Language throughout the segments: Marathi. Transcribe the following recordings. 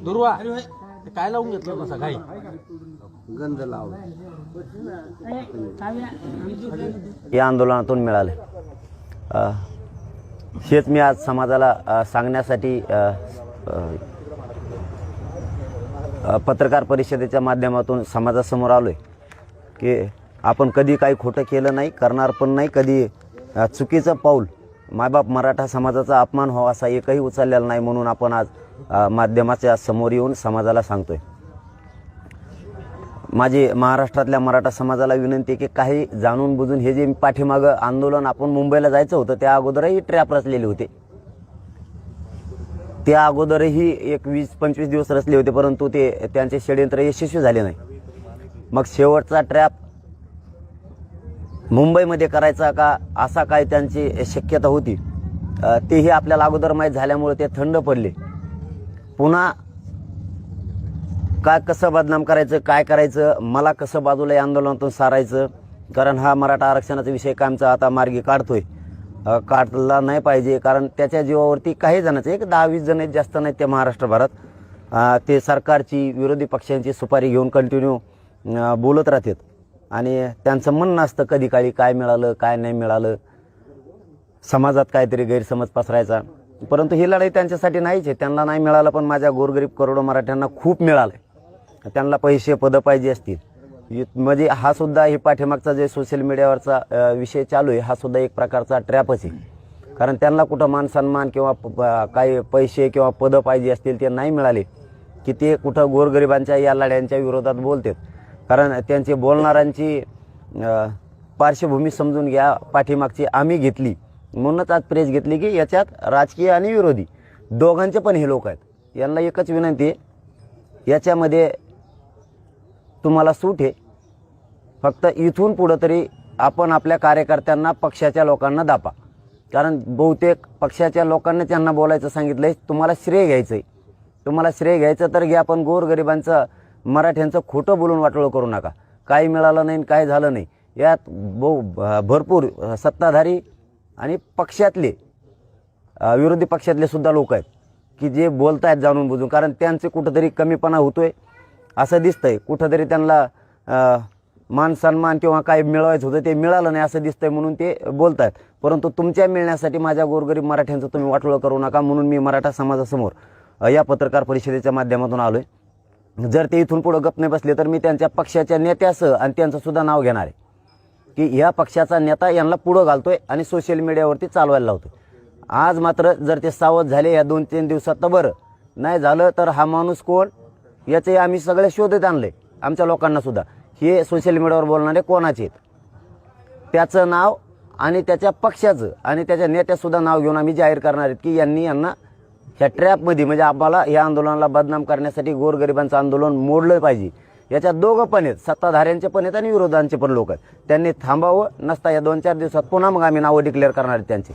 दुर्वा काय लावून घेतलं कसा काही गंध लावला. या आंदोलनातून मिळाले. हेच मी आज समाजाला सांगण्यासाठी पत्रकार परिषदेच्या माध्यमातून समाजासमोर आलोय की आपण कधी काही खोटं केलं नाही, करणार पण नाही, कधी चुकीचं पाऊल मायबाप मराठा समाजाचा अपमान व्हावा असा एकही उचललेला नाही. म्हणून आपण आज माध्यमाच्या समोर येऊन समाजाला सांगतोय. माझी महाराष्ट्रातल्या मराठा समाजाला विनंती आहे की काही जाणून बुजून हे जे पाठीमागं आंदोलन आपण मुंबईला जायचं होतं त्या अगोदरही ट्रॅप रचलेले होते. त्या अगोदरही एक 20-25 दिवस रचले होते, परंतु ते त्यांचे षडयंत्र यशस्वी झाले नाही. मग शेवटचा ट्रॅप मुंबईमध्ये करायचा का असा काय त्यांची शक्यता होती, तेही आपल्याला अगोदर माहीत झाल्यामुळे ते थंड पडले. पुन्हा काय कसं बदनाम करायचं, काय करायचं, मला कसं बाजूला या आंदोलनातून सारायचं, कारण हा मराठा आरक्षणाचा विषय कायमचा आता मार्गी काढतोय, काढला नाही पाहिजे. कारण त्याच्या जीवावरती काही जणांचं 10-20 जण आहेत, जास्त नाहीत त्या महाराष्ट्रभरात, ते सरकारची विरोधी पक्षांची सुपारी घेऊन कंटिन्यू बोलत राहतात. आणि त्यांचं म्हणणं असतं कधी काळी काय मिळालं काय नाही मिळालं, समाजात काहीतरी गैरसमज पसरायचा. परंतु ही लढाई त्यांच्यासाठी नाहीच आहे. त्यांना नाही मिळालं, पण माझ्या गोरगरीब करोडो मराठ्यांना खूप मिळालं. त्यांना पैसे पदं पाहिजे असतील. म्हणजे हा सुद्धा हे पाठीमागचा जे सोशल मीडियावरचा विषय चालू आहे हा सुद्धा एक प्रकारचा ट्रॅपच आहे. कारण त्यांना कुठं मान सन्मान किंवा काही पैसे किंवा पदं पाहिजे असतील ते नाही मिळाले की ते कुठं गोरगरिबांच्या या लढ्यांच्या विरोधात बोलतात. कारण त्यांचे बोलणाऱ्यांची पार्श्वभूमी समजून घ्या, पाठीमागची आम्ही घेतली. म्हणूनच आज प्रेस घेतली की याच्यात राजकीय आणि विरोधी दोघांचे पण हे लोक आहेत. यांना एकच विनंती आहे, याच्यामध्ये तुम्हाला सूट आहे, फक्त इथून पुढं तरी आपण आपल्या कार्यकर्त्यांना पक्षाच्या लोकांना दापा. कारण बहुतेक पक्षाच्या लोकांनी त्यांना बोलायचं सांगितलं आहे, तुम्हाला श्रेय घ्यायचं आहे. तुम्हाला श्रेय घ्यायचं तर घ्या, पण गोरगरिबांचं मराठ्यांचं खोटं बोलून वाटोळं करू नका. काही मिळालं नाही, काय झालं नाही. यात भरपूर सत्ताधारी आणि पक्षातले विरोधी पक्षातले सुद्धा लोक आहेत की जे बोलत आहेत जाणून बुजून. कारण त्यांचे कुठंतरी कमीपणा होतोय असं दिसतंय, कुठंतरी त्यांना मान सन्मान किंवा काय मिळवायचं होतं ते मिळालं नाही असं दिसतंय, म्हणून ते बोलत आहेत. परंतु तुमच्या मिळण्यासाठी माझ्या गोरगरीब मराठ्यांचं तुम्ही वाटोळं करू नका. म्हणून मी मराठा समाजासमोर या पत्रकार परिषदेच्या माध्यमातून आलोय. जर ते इथून पुढं गप नाही बसले तर मी त्यांच्या पक्षाच्या नेत्यासह आणि त्यांचं सुद्धा नाव घेणार आहे की या पक्षाचा नेता यांना पुढं घालतोय आणि सोशल मीडियावरती चालवायला लावतोय. आज मात्र जर ते सावध झाले या 2-3 दिवसात तर बरं, नाही झालं तर हा माणूस कोण याचे आम्ही सगळे शोधत आणले. आमच्या लोकांना सुद्धा हे सोशल मीडियावर बोलणारे कोणाचे आहेत त्याचं नाव आणि त्याच्या पक्षाचं आणि त्याच्या नेत्यासुद्धा नाव घेऊन आम्ही जाहीर करणार आहेत की यांना ह्या ट्रॅपमध्ये म्हणजे आम्हाला या आंदोलनाला बदनाम करण्यासाठी गोरगरिबांचं आंदोलन मोडलं पाहिजे. याच्यात दोघं पण आहेत, सत्ताधाऱ्यांचे पण आहेत आणि विरोधांचे पण लोक आहेत. त्यांनी थांबावं, नसता या 2-4 दिवसात पुन्हा मग आम्ही नावं डिक्लेअर करणार आहेत त्यांचे.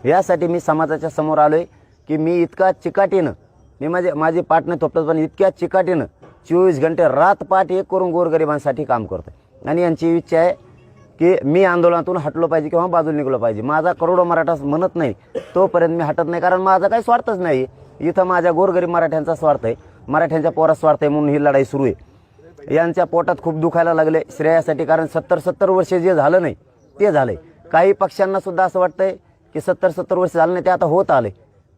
यासाठी मी समाजाच्या समोर आलो आहे की मी इतका चिकाटीनं मी माझी पाठ नाही थोपटत, पण इतक्या चिकाटीनं 24 घंटे रात पाठ एक करून गोरगरिबांसाठी काम करतो. आणि यांची इच्छा आहे की मी आंदोलनातून हटलो पाहिजे किंवा बाजूला निघलो पाहिजे. माझा करोडो मराठा म्हणत नाही तोपर्यंत मी हटत नाही, कारण माझा काही स्वार्थच नाही. इथं माझ्या गोरगरीब मराठ्यांचा स्वार्थ आहे, मराठ्यांच्या पोरात स्वार्थ आहे, म्हणून ही लढाई सुरू आहे. यांच्या पोटात खूप दुखायला लागले श्रेयासाठी, कारण 70 वर्षे जे झालं नाही ते झालंय. काही पक्षांना सुद्धा असं वाटतंय की 70 वर्ष झालं नाही ते आता होत आले.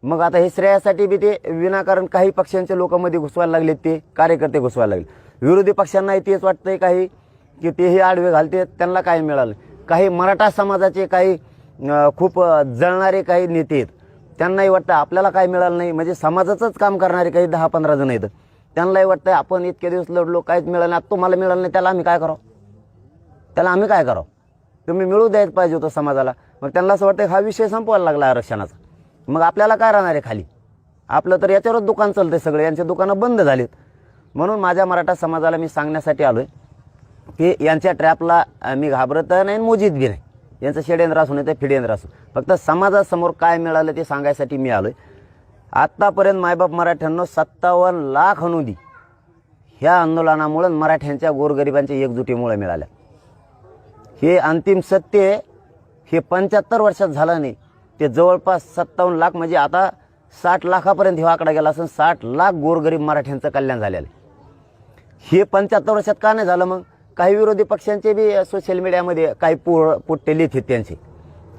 मग आता हे श्रेयासाठी बी ते विनाकारण काही पक्षांचे लोकांमध्ये घुसवायला लागले, ते कार्यकर्ते घुसवायला लागले. विरोधी पक्षांनाही तेच वाटतंय काही की तेही आडवे घालते, त्यांना काय मिळालं. काही मराठा समाजाचे काही खूप जळणारे काही नेते आहेत, त्यांनाही वाटतं आपल्याला काय मिळालं नाही. म्हणजे समाजाचंच काम करणारे काही 10-15 जण आहेत, त्यांनाही वाटतं आपण इतके दिवस लढलो काहीच मिळालं नाही, तुम्हाला मिळालं नाही, त्याला आम्ही काय करावं. तुम्ही मिळू द्यायला पाहिजे होतं समाजाला. मग त्यांना असं वाटतं हा विषय संपवायला लागला आरक्षणाचा, मग आपल्याला काय राहणार आहे खाली. आपलं तर याच्यावरच दुकान चालतंय, सगळे यांचे दुकानं बंद झालीत. म्हणून माझ्या मराठा समाजाला मी सांगण्यासाठी आलोय की यांच्या ट्रॅपला मी घाबरत नाही, मोजीत बी नाही. यांचं षडयंत्र असू नाही ते फिडेंद्र असू, फक्त समाजासमोर काय मिळालं ते सांगायसाठी मी आलोय. आत्तापर्यंत मायबाप मराठ्यांना 57 लाख अनुदी ह्या आंदोलनामुळे मराठ्यांच्या गोरगरिबांच्या एकजुटीमुळे मिळाल्या. हे अंतिम सत्य हे 75 वर्षात झालं नाही, ते जवळपास 57 लाख. म्हणजे आता 60 लाखापर्यंत हा आकडा गेला असून 60 लाख गोरगरीब मराठ्यांचं कल्याण झालेलं आहे. हे 75 वर्षात का नाही झालं? मग काही विरोधी पक्षांचे बी सोशल मीडियामध्ये काही पोट्टे लिहित त्यांचे,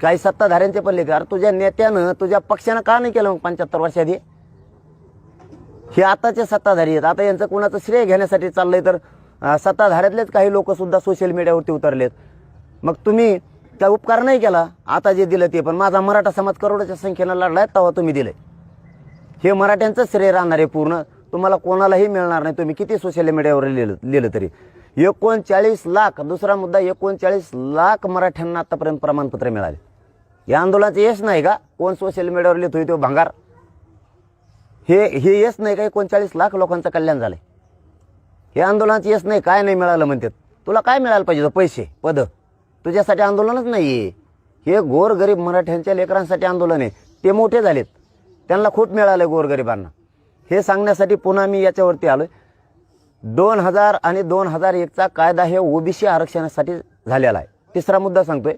काही सत्ताधाऱ्यांचे पण लिहित. अरे तुझ्या नेत्यानं तुझ्या पक्षानं का नाही केलं मग 75 वर्षात? हे आताचे सत्ताधारी आहेत. आता यांचं कोणाचं श्रेय घेण्यासाठी चाललंय तर सत्ताधाऱ्यातलेच काही लोक सुद्धा सोशल मीडियावरती उतरलेत. मग तुम्ही त्या उपकार नाही केला. आता जे दिलं ते पण माझा मराठा समाज करोडोच्या संख्येनं लढलाय तेव्हा तुम्ही दिले. हे मराठ्यांचं श्रेय राहणार आहे पूर्ण, तुम्हाला कोणालाही मिळणार नाही. तुम्ही किती सोशल मीडियावर लिहिलं तरी. 39 लाख, दुसरा मुद्दा, 39 लाख मराठ्यांना आतापर्यंत प्रमाणपत्र मिळाले. या आंदोलनाचं यश नाही का? कोण सोशल मीडियावर लिहितोय तो भांगार, हे यश नाही का? 39 लाख लोकांचं कल्याण झालंय. हे आंदोलनाचं यश नाही. काय नाही मिळालं म्हणतात? तुला काय मिळायला पाहिजे? पैसे, पद? तुझ्यासाठी आंदोलनच नाहीये. हे गोरगरीब मराठ्यांच्या लेकरांसाठी आंदोलन आहे. ते मोठे झालेत, त्यांना खूप मिळालं गोरगरिबांना. हे सांगण्यासाठी पुन्हा मी याच्यावरती आलोय. 2000 आणि 2001चा कायदा हे ओबीसी आरक्षणासाठी झालेला आहे. तिसरा मुद्दा सांगतोय,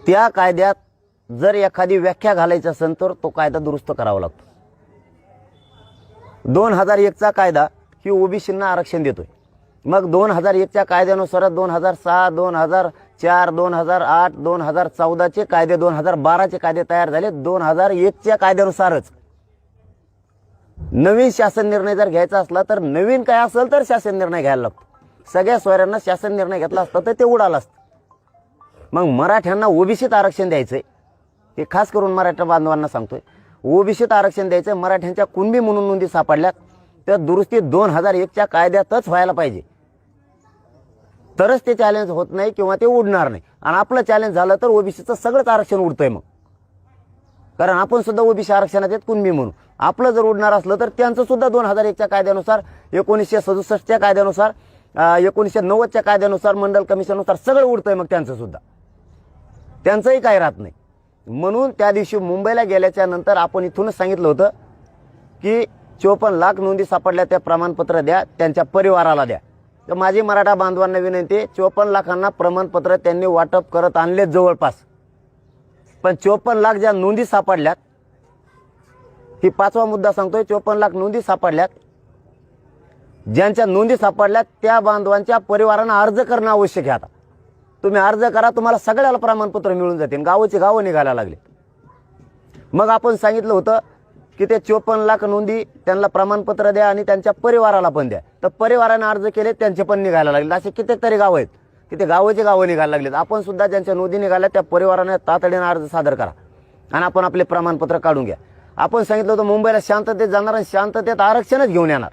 त्या कायद्यात जर एखादी व्याख्या घालायची असेल तर तो कायदा दुरुस्त करावा लागतो. 2001चा कायदा ही ओबीसींना आरक्षण देतोय. मग 2001च्या कायद्यानुसार 2006, 2004, 2008, 2014चे कायदे, 2012चे कायदे तयार झाले. 2001च्या कायद्यानुसारच नवीन शासन निर्णय जर घ्यायचा असला तर नवीन काय असेल तर शासन निर्णय घ्यायला लागतो. सगळ्या सोयऱ्यांना शासन निर्णय घेतला असता तर ते उडालं असतं. मग मराठ्यांना ओबीसीत आरक्षण द्यायचंय, हे खास करून मराठा बांधवांना सांगतोय. ओबीसीत आरक्षण द्यायचं. मराठ्यांच्या कुणबी म्हणून नोंदी सापडल्यात तर दुरुस्ती 2001च्या कायद्यातच व्हायला पाहिजे, तरच ते चॅलेंज होत नाही किंवा ते उडणार नाही. आणि आपलं चॅलेंज झालं तर ओबीसीचं सगळंच आरक्षण उडतंय मग, कारण आपण सुद्धा ओबीसी आरक्षणात आहेत कुणबी म्हणून. आपलं जर उडणार असलं तर त्यांचं सुद्धा 2001च्या कायद्यानुसार, 1967च्या कायद्यानुसार, 1990च्या कायद्यानुसार, मंडल कमिशननुसार सगळं उडतंय मग त्यांचं सुद्धा. त्यांचंही काही राहत नाही. म्हणून त्या दिवशी मुंबईला गेल्याच्या नंतर आपण इथूनच सांगितलं होतं की 54 लाख नोंदी सापडल्या, त्या प्रमाणपत्र द्या, त्यांच्या परिवाराला द्या. तर माझी मराठा बांधवांना विनंती, 54 लाखांना प्रमाणपत्र त्यांनी वाटप करत आणले जवळपास. पण 54 लाख ज्या नोंदी सापडल्यात, ही 5वा मुद्दा सांगतोय, 54 लाख नोंदी सापडल्यात. ज्यांच्या नोंदी सापडल्यात त्या बांधवांच्या परिवारांना अर्ज करणं आवश्यक आहे. आता तुम्ही अर्ज करा, तुम्हाला सगळ्याला प्रमाणपत्र मिळून जातील. गावोची गावं निघायला लागले. मग आपण सांगितलं होतं की ते 54 लाख नोंदी त्यांना प्रमाणपत्र द्या आणि त्यांच्या परिवाराला पण द्या. तर परिवाराने अर्ज केले, त्यांचे पण निघायला लागले. असे कितीतरी गाव आहेत की ते गावोचे गावं निघायला लागलेत. आपण सुद्धा ज्यांच्या नोंदी निघाल्या त्या परिवाराने तातडीने अर्ज सादर करा आणि आपण आपले प्रमाणपत्र काढून घ्या. आपण सांगितलं होतं मुंबईला शांततेत जाणार आणि शांततेत आरक्षणच घेऊन येणार.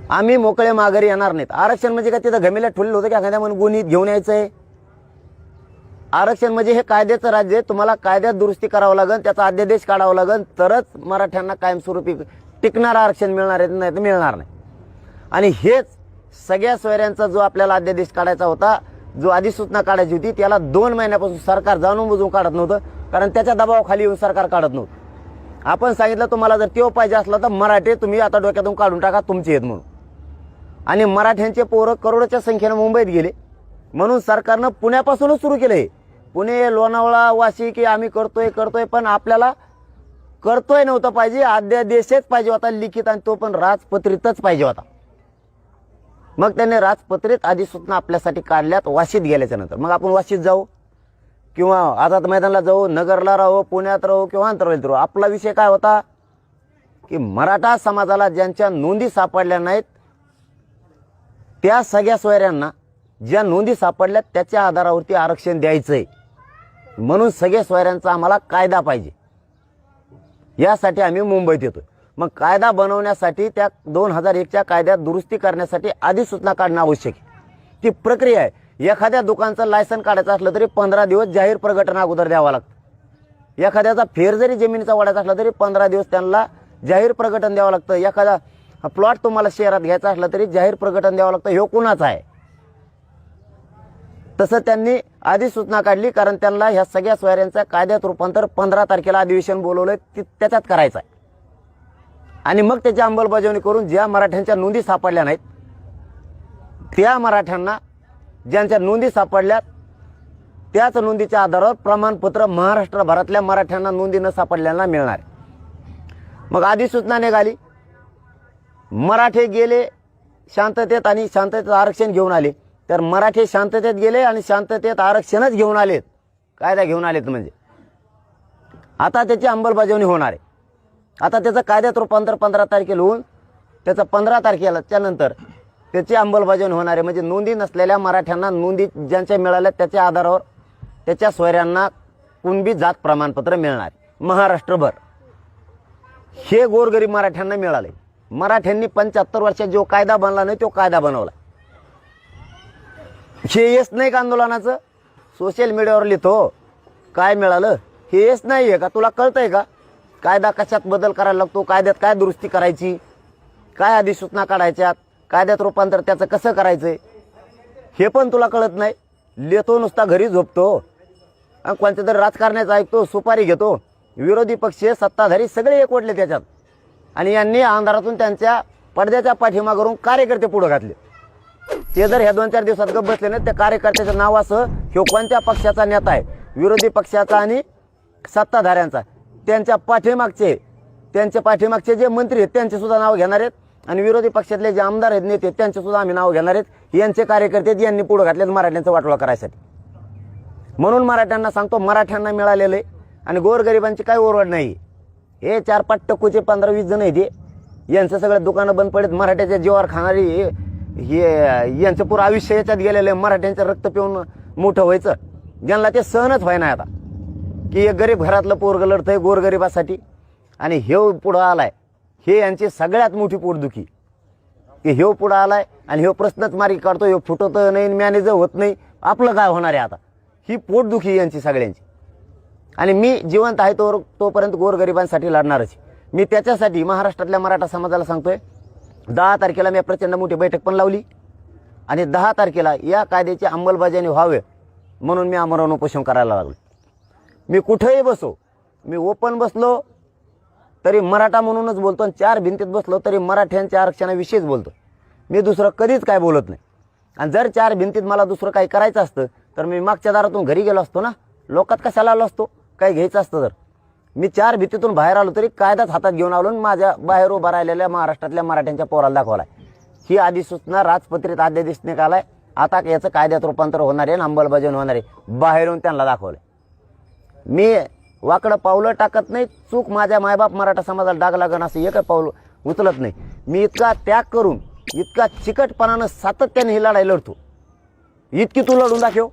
आम्ही मोकळे माघारी येणार नाहीत. आरक्षण म्हणजे काय तिथं घमेला ठेवलेलं होतं की एखाद्या म्हणून गुन्हीत घेऊन यायचंय? आरक्षण म्हणजे हे कायद्याचं राज्य आहे. तुम्हाला कायद्यात दुरुस्ती करावं लागेल, त्याचा अध्यादेश काढावा लागेल, तरच मराठ्यांना कायमस्वरूपी टिकणारं आरक्षण मिळणार आहे, नाही तर मिळणार नाही. आणि हेच सगळ्या सोयऱ्यांचा जो आपल्याला अध्यादेश काढायचा होता, जो अधिसूचना काढायची होती, त्याला 2 महिन्यापासून सरकार जाणून बुजून काढत नव्हतं, कारण त्याच्या दबावाखाली येऊन सरकार काढत नव्हतं. आपण सांगितलं तुम्हाला जर तेव्हा पाहिजे असला तर मराठे तुम्ही आता डोक्यातून काढून टाका, तुमचे आहेत म्हणून. आणि मराठ्यांचे पोरं करोडोच्या संख्येनं मुंबईत गेले म्हणून सरकारनं पुण्यापासूनच सुरू केलंय. पुणे, लोणावळा, वाशी की आम्ही करतोय पण आपल्याला करतोय नव्हतं पाहिजे, अध्यादेशच पाहिजे होता लिखित, आणि तो पण राजपत्रितच पाहिजे होता. मग त्यांनी राजपत्रित अधिसूचना आपल्यासाठी काढल्यात वाशीत गेल्याच्या नंतर. मग आपण वाशीत जाऊ किंवा आझाद मैदानाला जाऊ, नगरला राहू, पुण्यात राहू किंवा आंतरवलीत राहू, आपला विषय काय होता की मराठा समाजाला ज्यांच्या नोंदी सापडल्या नाहीत त्या सगळ्या सोयऱ्यांना ज्या नोंदी सापडल्यात त्याच्या आधारावरती आरक्षण द्यायचंय. म्हणून सगळ्या सोयऱ्यांचा आम्हाला कायदा पाहिजे, यासाठी आम्ही मुंबईत येतोय. मग कायदा बनवण्यासाठी त्या 2001च्या कायद्यात दुरुस्ती करण्यासाठी अधिसूचना काढणं आवश्यक आहे. ती प्रक्रिया आहे. एखाद्या दुकानचं लायसन काढायचं असलं तरी 15 दिवस जाहीर प्रकटन अगोदर द्यावं लागतं. एखाद्याचा फेर जरी जमिनीचा वाढायचा असला तरी 15 दिवस त्यांना जाहीर प्रकटन द्यावं लागतं. एखादा प्लॉट तुम्हाला शहरात घ्यायचा असला तरी जाहीर प्रकटन द्यावं लागतं. हे कोणाचं आहे? तसं त्यांनी अधिसूचना काढली, कारण त्यांना ह्या सगळ्या सोयऱ्यांचं कायद्यात रूपांतर 15 तारखेला अधिवेशन बोलवलंय, त्याच्यात करायचं आहे. आणि मग त्याची अंमलबजावणी करून ज्या मराठ्यांच्या नोंदी सापडल्या नाहीत त्या मराठ्यांना, ज्यांच्या नोंदी सापडल्यात त्याच नोंदीच्या आधारावर प्रमाणपत्र महाराष्ट्रभरातल्या मराठ्यांना नोंदी न सापडल्याला मिळणार. मग अधिसूचना निघाली, मराठे गेले शांततेत आणि शांततेत आरक्षण घेऊन आले. तर मराठे शांततेत गेले आणि शांततेत आरक्षणच घेऊन आलेत, कायदा घेऊन आलेत. म्हणजे आता त्याची अंमलबजावणी होणार आहे. आता त्याचं कायद्यात रूपांतर 15 तारखेला होऊन त्याचं 15 तारखेला त्यानंतर त्याची अंमलबजावणी होणार आहे. म्हणजे नोंदी नसलेल्या मराठ्यांना नोंदी ज्यांच्या मिळाल्या त्याच्या आधारावर त्याच्या सोयऱ्यांना कुणबी जात प्रमाणपत्र मिळणार महाराष्ट्रभर. हे गोरगरीब मराठ्यांना मिळाले. मराठ्यांनी 75 वर्षात जो कायदा बनला नाही तो कायदा बनवला. हे येस नाही का आंदोलनाचं? सोशल मीडियावर लिहितो काय मिळालं, हे येस नाही आहे का? तुला कळतंय का कायदा कशात बदल करायला लागतो, कायद्यात काय दुरुस्ती करायची, काय अधिसूचना काढायच्यात, कायद्यात रूपांतर त्याचं कसं करायचंय, हे पण तुला कळत नाही. लिहितो नुसता, घरी झोपतो, कोणत्या तरी राजकारण्याचं ऐकतो, सुपारी घेतो. विरोधी पक्ष सत्ताधारी सगळे एकवटले त्याच्यात आणि यांनी अंधारातून त्यांच्या पडद्याच्या पाठीमागून कार्यकर्ते पुढे घातले. ते जर ह्या 2-4 दिवसात गप्प बसले ना, त्या कार्यकर्त्याच्या नावासह ह्यो कोणत्या पक्षाचा नेता आहे, विरोधी पक्षाचा आणि सत्ताधाऱ्यांचा, त्यांच्या पाठीमागचे जे मंत्री आहेत त्यांचे सुद्धा नाव घेणार आहेत आणि विरोधी पक्षातले जे आमदार आहेत, नेते, त्यांचे सुद्धा आम्ही नाव घेणार आहेत. यांचे कार्यकर्ते यांनी पुढे घातलेत मराठ्यांचा वाटोळा करायसाठी. म्हणून मराठ्यांना सांगतो, मराठ्यांना मिळालेलं आहे आणि गोरगरिबांची काही ओरड नाही. हे 4-5 टक्कूचे 15-20 जण आहेत, यांचं सगळं दुकानं बंद पडत, मराठ्याच्या जीवावर खाणारी हे यांचं पुरं आयुष्य याच्यात गेलेलं आहे. मराठ्यांचं रक्त पिऊन मोठं व्हायचं, ज्यांना ते सहनच व्हायना आता की एक गरीब घरातलं पोरगं लढतंय गोरगरिबासाठी आणि हेव पुढं आलाय. हे यांची सगळ्यात मोठी पोटदुखी की हेव पुढं आलाय आणि हेव प्रश्नच मार्गी काढतो, हेव फुटत नाही, मॅनेज होत नाही, आपलं काय होणार आहे आता. ही पोटदुखी यांची सगळ्यांची. आणि मी जिवंत आहे तोपर्यंत गोरगरिबांसाठी लढणारच. मी त्याच्यासाठी महाराष्ट्रातल्या मराठा समाजाला सांगतोय, 10 तारखेला मी प्रचंड मोठी बैठक पण लावली आणि 10 तारखेला या कायद्याची अंमलबजावणी व्हावे म्हणून मी आमरण उपोषण करायला लागलो. मी कुठेही बसो, मी ओपन बसलो तरी मराठा म्हणूनच बोलतो आणि 4 भिंतीत बसलो तरी मराठ्यांच्या आरक्षणाविषयीच बोलतो. मी दुसरं कधीच काय बोलत नाही. आणि जर 4 भिंतीत मला दुसरं काही करायचं असतं तर मी मागच्या दारातून घरी गेलो असतो ना, लोकात कशाला आलो असतो, काही घ्यायचं असतं तर. मी 4 भिंतीतून बाहेर आलो तरी कायदाच हातात घेऊन आलो आणि माझ्या बाहेर उभा राहिलेल्या महाराष्ट्रातल्या मराठ्यांच्या पोराला दाखवलाय. ही अधिसूचना राजपत्रित अध्यादेश निघालाय. आता याचं कायद्यात रूपांतर होणार आहे आणि अंमलबजावणी होणार आहे. बाहेरून त्यांना दाखवलंय. मी वाकडं पावलं टाकत नाही. चूक माझ्या मायबाप मराठा समाजाला डाग लागण असं एक पाऊल उचलत नाही. मी इतका त्याग करून, इतका चिकटपणानं सातत्याने ही लढाई लढतो. इतकी तू लढून दाखव.